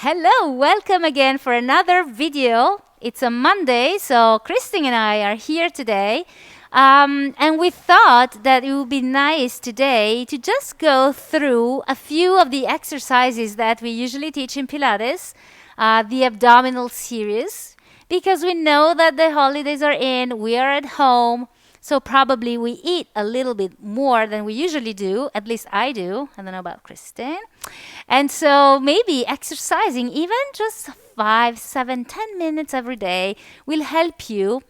Hello, welcome again for another video. It's a Monday, so Christine and I are here today. And we thought that it would be nice today to just go through a few of the exercises that we usually teach in Pilates, the Abdominal Series, because we know that the holidays are in, we are at home, so probably we eat a little bit more than we usually do. At least I do. I don't know about Kristen. And so maybe exercising even just 5, 7, 10 minutes every day will help you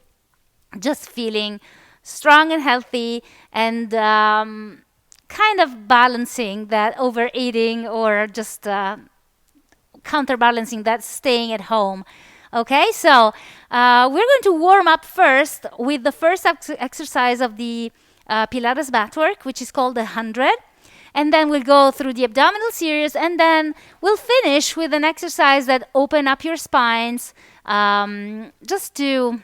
just feeling strong and healthy and kind of balancing that overeating or just counterbalancing that staying at home. Okay, so we're going to warm up first with the first exercise of the Pilates bathwork, which is called the 100. And then we'll go through the abdominal series, and then we'll finish with an exercise that open up your spines, just to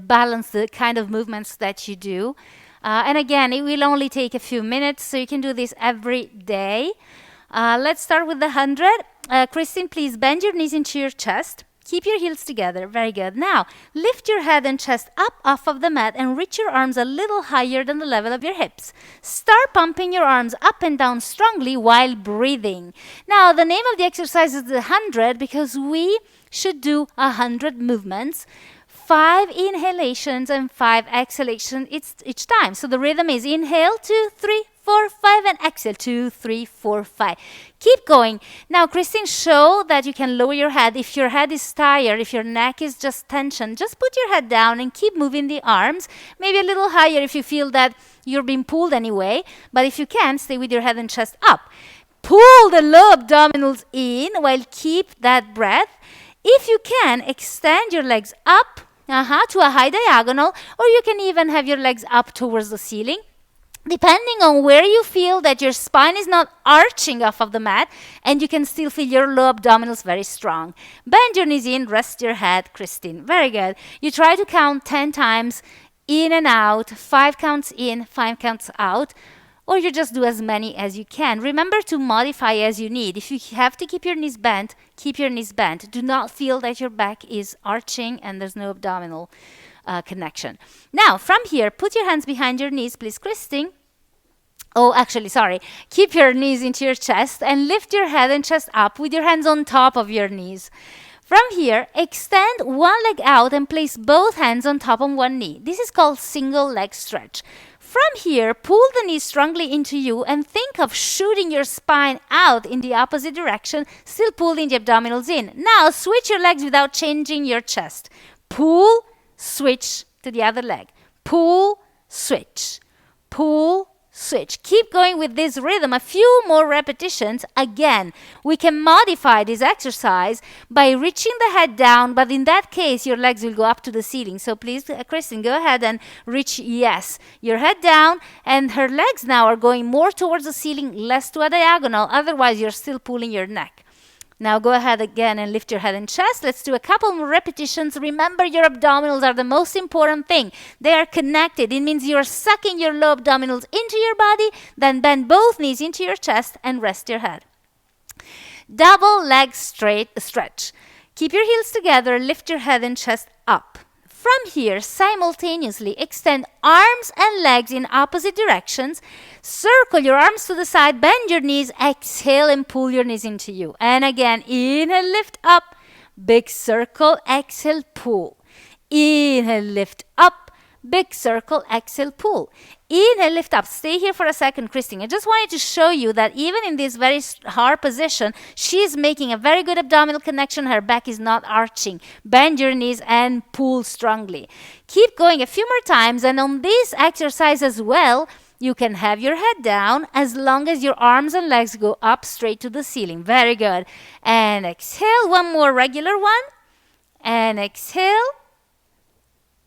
balance the kind of movements that you do. And again, it will only take a few minutes, so you can do this every day. Let's start with the 100. Christine, please bend your knees into your chest. Keep your heels together. Very good. Now, lift your head and chest up off of the mat and reach your arms a little higher than the level of your hips. Start pumping your arms up and down strongly while breathing. Now, the name of the exercise is the 100 because we should do 100 movements. 5 inhalations and 5 exhalations each time. So the rhythm is inhale, 2, 3, 4, 5, and exhale, 2, 3, 4, 5. Keep going. Now, Christine, show that you can lower your head. If your head is tired, if your neck is just tension, just put your head down and keep moving the arms. Maybe a little higher if you feel that you're being pulled anyway. But if you can, stay with your head and chest up. Pull the low abdominals in while keep that breath. If you can, extend your legs up to a high diagonal, or you can even have your legs up towards the ceiling. Depending on where you feel that your spine is not arching off of the mat, and you can still feel your low abdominals very strong. Bend your knees in, rest your head, Christine. Very good. You try to count 10 times in and out, 5 counts in, 5 counts out, or you just do as many as you can. Remember to modify as you need. If you have to keep your knees bent, keep your knees bent. Do not feel that your back is arching and there's no abdominal connection. Now, from here, put your hands behind your knees, please, Christine. Oh, actually, sorry. Keep your knees into your chest and lift your head and chest up with your hands on top of your knees. From here, extend one leg out and place both hands on top of one knee. This is called single leg stretch. From here, pull the knees strongly into you and think of shooting your spine out in the opposite direction, still pulling the abdominals in. Now, switch your legs without changing your chest. Pull, switch to the other leg. Pull, switch. Pull, switch. Keep going with this rhythm. A few more repetitions. Again, we can modify this exercise by reaching the head down, but in that case, your legs will go up to the ceiling. So please, Kristen, go ahead and reach, yes, your head down, and her legs now are going more towards the ceiling, less to a diagonal. Otherwise, you're still pulling your neck. Now go ahead again and lift your head and chest. Let's do a couple more repetitions. Remember, your abdominals are the most important thing. They are connected. It means you're sucking your low abdominals into your body, then bend both knees into your chest and rest your head. Double leg straight stretch. Keep your heels together, lift your head and chest up. From here, simultaneously extend arms and legs in opposite directions. Circle your arms to the side, bend your knees, exhale and pull your knees into you. And again, inhale, lift up, big circle, exhale, pull. Inhale, lift up, big circle, exhale, pull. Inhale, lift up. Stay here for a second, Christine. I just wanted to show you that even in this very hard position, she is making a very good abdominal connection. Her back is not arching. Bend your knees and pull strongly. Keep going a few more times. And on this exercise as well, you can have your head down as long as your arms and legs go up straight to the ceiling. Very good. And exhale. One more regular one. And exhale.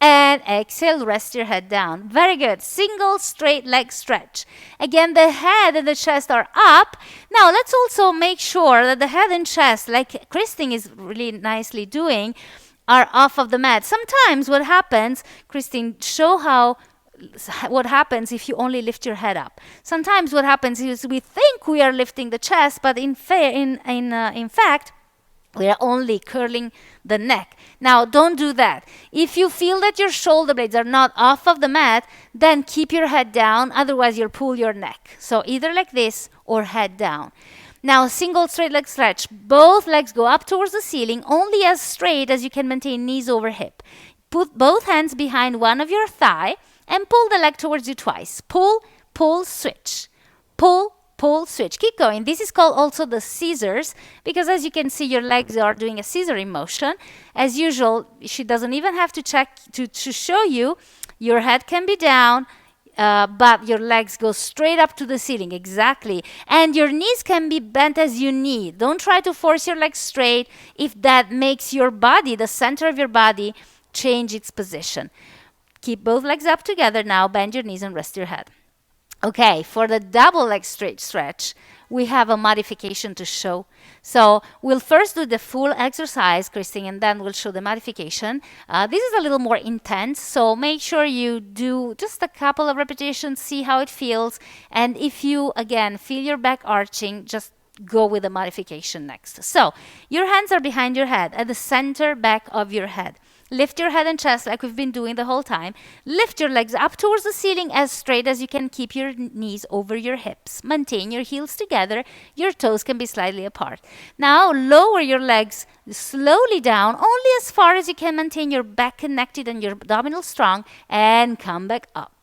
And exhale, rest your head down. Very good. Single straight leg stretch. Again, the head and the chest are up. Now, let's also make sure that the head and chest, like Christine is really nicely doing, are off of the mat. Sometimes what happens, Christine, show what happens if you only lift your head up. Sometimes what happens is we think we are lifting the chest, but in fact, We are only curling the neck. Now, don't do that. If you feel that your shoulder blades are not off of the mat, then keep your head down. Otherwise, you'll pull your neck. So either like this or head down. Now, single straight leg stretch. Both legs go up towards the ceiling, only as straight as you can maintain knees over hip. Put both hands behind one of your thigh and pull the leg towards you twice. Pull, pull, switch. Pull, pull, switch. Keep going. This is called also the scissors, because as you can see, your legs are doing a scissoring motion. As usual, she doesn't even have to check to show you. Your head can be down, but your legs go straight up to the ceiling. Exactly. And your knees can be bent as you need. Don't try to force your legs straight if that makes your body, the center of your body, change its position. Keep both legs up together now. Bend your knees and rest your head. Okay, for the double leg straight stretch, we have a modification to show. So we'll first do the full exercise, Christine, and then we'll show the modification. This is a little more intense, so make sure you do just a couple of repetitions, see how it feels. And if you, again, feel your back arching, just go with the modification next. So your hands are behind your head, at the center back of your head. Lift your head and chest like we've been doing the whole time. Lift your legs up towards the ceiling as straight as you can. Keep your knees over your hips. Maintain your heels together. Your toes can be slightly apart. Now lower your legs slowly down, only as far as you can. Maintain your back connected and your abdominals strong, and come back up.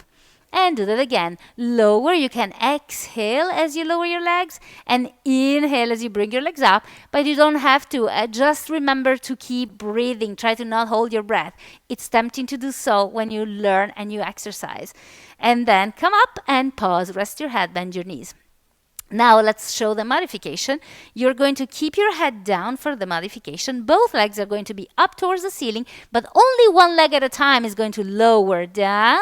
And do that again. Lower. You can exhale as you lower your legs and inhale as you bring your legs up, but you don't have to. Just remember to keep breathing. Try to not hold your breath. It's tempting to do so when you learn and you exercise. And then come up and pause. Rest your head, bend your knees. Now let's show the modification. You're going to keep your head down for the modification. Both legs are going to be up towards the ceiling, but only one leg at a time is going to lower down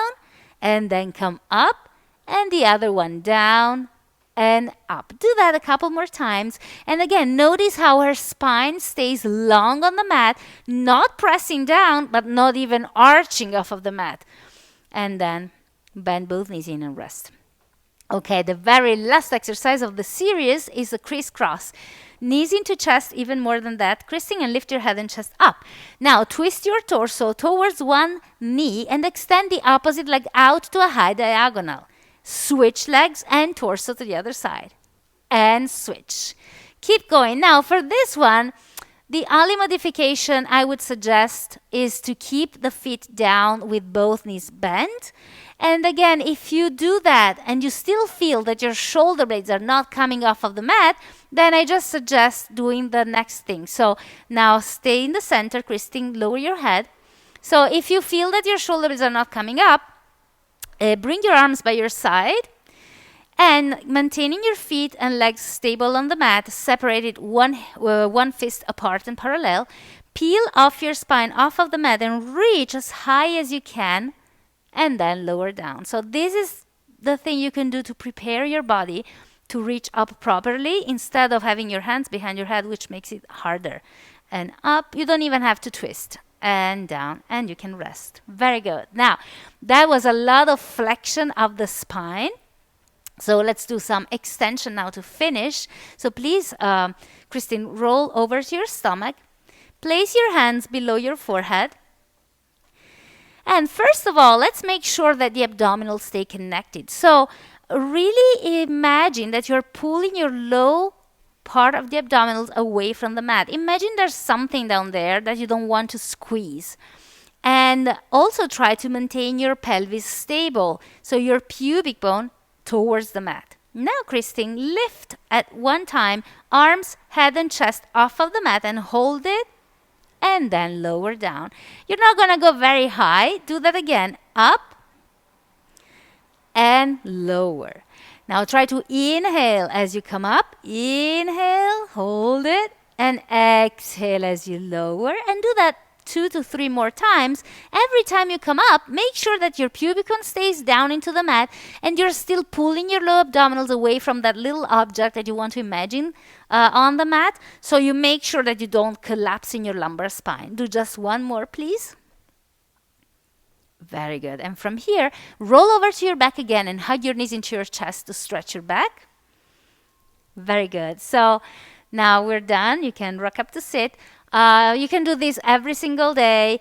and then come up, and the other one down and up. Do that a couple more times. And again, notice how her spine stays long on the mat, not pressing down, but not even arching off of the mat. And then bend both knees in and rest. Okay, the very last exercise of the series is a crisscross. Knees into chest, even more than that. Christine, and lift your head and chest up. Now, twist your torso towards one knee and extend the opposite leg out to a high diagonal. Switch legs and torso to the other side. And switch. Keep going. Now, for this one, the only modification I would suggest is to keep the feet down with both knees bent. And again, if you do that and you still feel that your shoulder blades are not coming off of the mat, then I just suggest doing the next thing. So now stay in the center, Christine, lower your head. So if you feel that your shoulder blades are not coming up, bring your arms by your side and maintaining your feet and legs stable on the mat, separated one fist apart and parallel. Peel off your spine off of the mat and reach as high as you can, and then lower down. So this is the thing you can do to prepare your body to reach up properly instead of having your hands behind your head, which makes it harder. And up, you don't even have to twist. And down, and you can rest. Very good. Now, that was a lot of flexion of the spine. So let's do some extension now to finish. So please, Christine, roll over to your stomach. Place your hands below your forehead. And first of all, let's make sure that the abdominals stay connected. So really imagine that you're pulling your low part of the abdominals away from the mat. Imagine there's something down there that you don't want to squeeze. And also try to maintain your pelvis stable. So your pubic bone towards the mat. Now, Christine, lift at one time, arms, head, and chest off of the mat and hold it. And then lower down. You're not going to go very high. Do that again. Up and lower. Now try to inhale as you come up. Inhale, hold it, and exhale as you lower. And do that 2 to 3 more times. Every time you come up, make sure that your pubic bone stays down into the mat and you're still pulling your low abdominals away from that little object that you want to imagine on the mat. So you make sure that you don't collapse in your lumbar spine. Do just one more, please. Very good. And from here, roll over to your back again and hug your knees into your chest to stretch your back. Very good. So Now we're done. You can rock up to sit. You can do this every single day.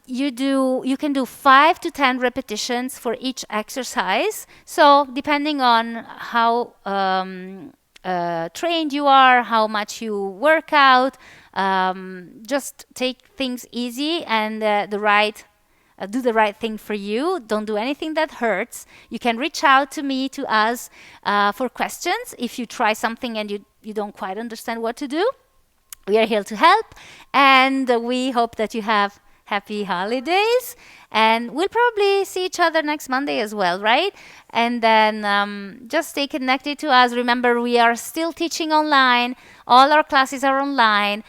You can do 5 to 10 repetitions for each exercise. So depending on how trained you are, how much you work out, just take things easy and do the right thing for you. Don't do anything that hurts. You can reach out to me, to us, for questions if you try something and you don't quite understand what to do. We are here to help, and we hope that you have happy holidays. And we'll probably see each other next Monday as well, right? And then just stay connected to us. Remember, we are still teaching online. All our classes are online.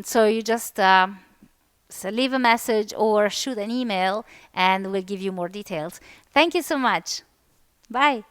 So you just so leave a message or shoot an email and we'll give you more details. Thank you so much. Bye.